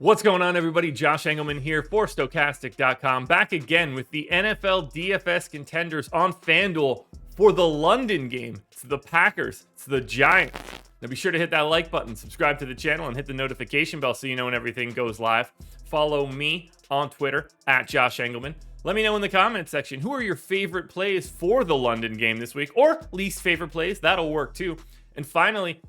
What's going on, everybody? Josh Engleman here for Stokastic.com, back again with the NFL DFS contenders on FanDuel for the London game. It's the Packers, it's the Giants. Now be sure to hit that like button, subscribe to the channel, and hit the notification bell so you know when everything goes live. Follow me on Twitter at Josh Engleman. Let me know in the comment section who are your favorite plays for the London game this week, or least favorite plays. That'll work too. And finally,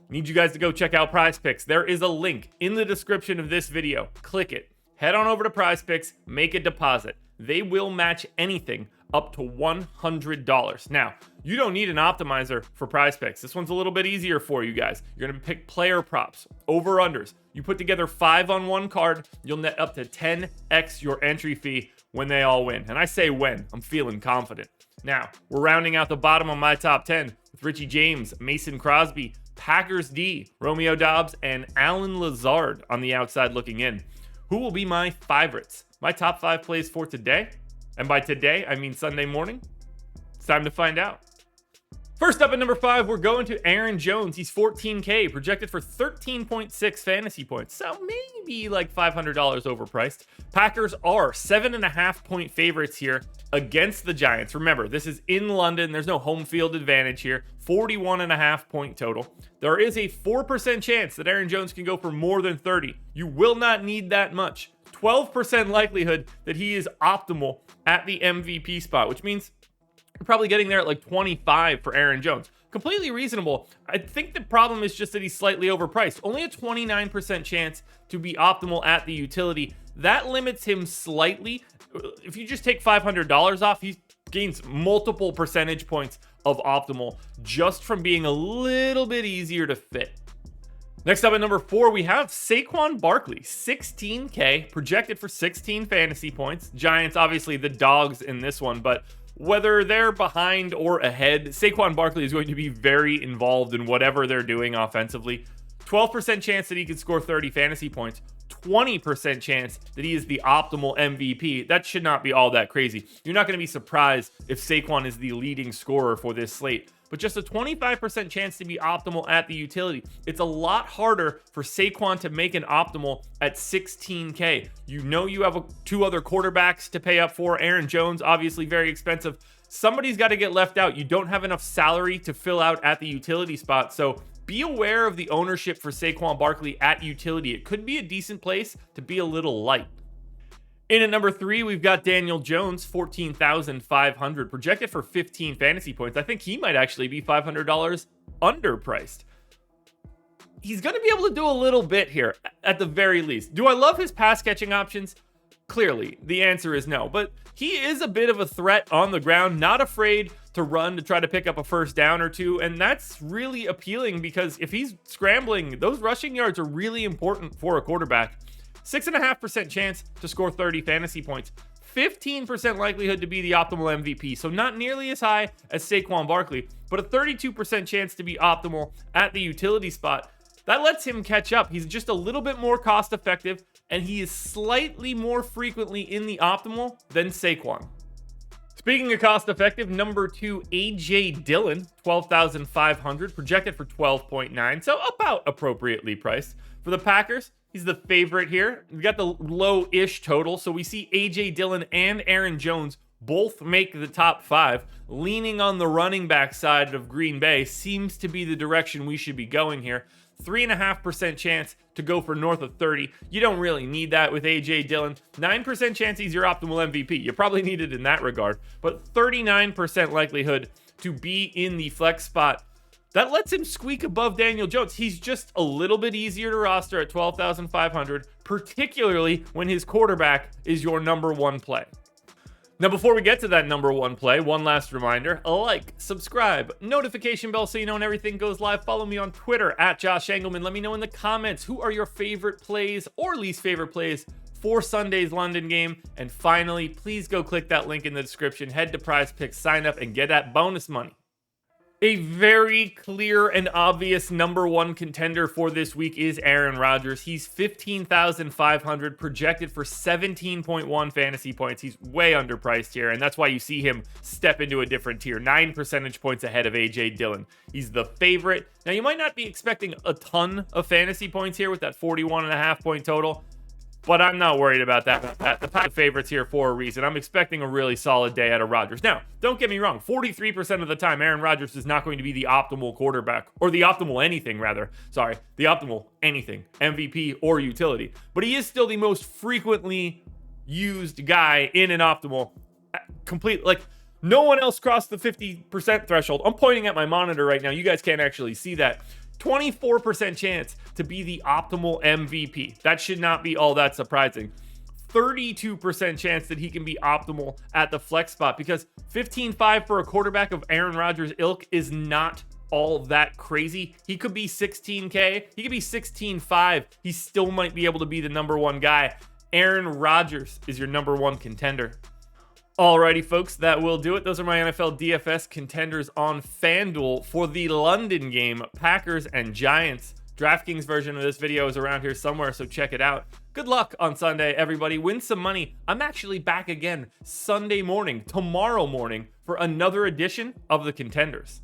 need you guys to go check out Prize Picks. There is a link in the description of this video. Click it. Head on over to Prize Picks, make a deposit. They will match anything up to $100. Now, you don't need an optimizer for Prize Picks. This one's a little bit easier for you guys. You're going to pick player props, over-unders. You put together 5 on one card, you'll net up to 10x your entry fee when they all win. And I say when, I'm feeling confident. Now, we're rounding out the bottom of my top 10 with Richie James, Mason Crosby, Packers D, Romeo Doubs, and Alan Lazard on the outside looking in. Who will be my favorites? My top 5 plays for today? And by today, I mean Sunday morning. It's time to find out. First up at number 5, we're going to Aaron Jones. He's $14K, projected for 13.6 fantasy points. So maybe like $500 overpriced. Packers are 7.5 point favorites here against the Giants. Remember, this is in London. There's no home field advantage here. 41.5 point total. There is a 4% chance that Aaron Jones can go for more than 30. You will not need that much. 12% likelihood that he is optimal at the MVP spot, which means you're probably getting there at like 25 for Aaron Jones. Completely reasonable. I think the problem is just that he's slightly overpriced. Only a 29% chance to be optimal at the utility. That limits him slightly. If you just take $500 off, he gains multiple percentage points of optimal just from being a little bit easier to fit. Next up at number 4, we have Saquon Barkley, 16K, projected for 16 fantasy points. Giants, obviously the dogs in this one, but whether they're behind or ahead, Saquon Barkley is going to be very involved in whatever they're doing offensively. 12% chance that he could score 30 fantasy points. 20% chance that he is the optimal MVP. That should not be all that crazy. You're not going to be surprised if Saquon is the leading scorer for this slate. But just a 25% chance to be optimal at the utility. It's a lot harder for Saquon to make an optimal at 16K. You know you have 2 other quarterbacks to pay up for. Aaron Jones, obviously very expensive. Somebody's got to get left out. You don't have enough salary to fill out at the utility spot. So be aware of the ownership for Saquon Barkley at utility. It could be a decent place to be a little light. In at number 3, we've got Daniel Jones, 14,500, projected for 15 fantasy points. I think he might actually be $500 underpriced. He's going to be able to do a little bit here, at the very least. Do I love his pass catching options? Clearly, the answer is no. But he is a bit of a threat on the ground, not afraid to run to try to pick up a first down or two. And that's really appealing because if he's scrambling, those rushing yards are really important for a quarterback. 6.5% chance to score 30 fantasy points. 15% likelihood to be the optimal MVP. So not nearly as high as Saquon Barkley, but a 32% chance to be optimal at the utility spot. That lets him catch up. He's just a little bit more cost effective, and he is slightly more frequently in the optimal than Saquon. Speaking of cost effective, number 2, AJ Dillon, 12,500, projected for 12.9, so about appropriately priced. For the Packers, he's the favorite here. We got the low-ish total, so we see AJ Dillon and Aaron Jones both make the top 5. Leaning on the running back side of Green Bay seems to be the direction we should be going here. 3.5% chance to go for north of 30. You don't really need that with AJ Dillon. 9% chance he's your optimal MVP. You probably need it in that regard, but 39% likelihood to be in the flex spot. That lets him squeak above Daniel Jones. He's just a little bit easier to roster at 12,500, particularly when his quarterback is your number 1 play. Now, before we get to that number 1 play, one last reminder, like, subscribe, notification bell so you know when everything goes live. Follow me on Twitter at Josh Engleman. Let me know in the comments who are your favorite plays or least favorite plays for Sunday's London game. And finally, please go click that link in the description, head to Prize Picks, sign up, and get that bonus money. A very clear and obvious number 1 contender for this week is Aaron Rodgers. He's 15,500, projected for 17.1 fantasy points. He's way underpriced here, and that's why you see him step into a different tier, 9 percentage points ahead of AJ Dillon. He's the favorite. Now, you might not be expecting a ton of fantasy points here with that 41.5 point total. but I'm not worried about that. The Packers favorites here for a reason. I'm expecting a really solid day out of Rodgers. Now, don't get me wrong. 43% of the time, Aaron Rodgers is not going to be the optimal quarterback, or the optimal anything, rather. Sorry, the optimal anything, MVP or utility. But he is still the most frequently used guy in an optimal complete. Like, no one else crossed the 50% threshold. I'm pointing at my monitor right now. You guys can't actually see that. 24% chance to be the optimal MVP. That should not be all that surprising. 32% chance that he can be optimal at the flex spot, because 15.5 for a quarterback of Aaron Rodgers' ilk is not all that crazy. He could be 16K. He could be 16.5. He still might be able to be the number one guy. Aaron Rodgers is your number one contender. Alrighty, folks, that will do it. Those are my NFL DFS contenders on FanDuel for the London game, Packers and Giants. DraftKings version of this video is around here somewhere, so check it out. Good luck on Sunday, everybody. Win some money. I'm actually back again Sunday morning, tomorrow morning, for another edition of the Contenders.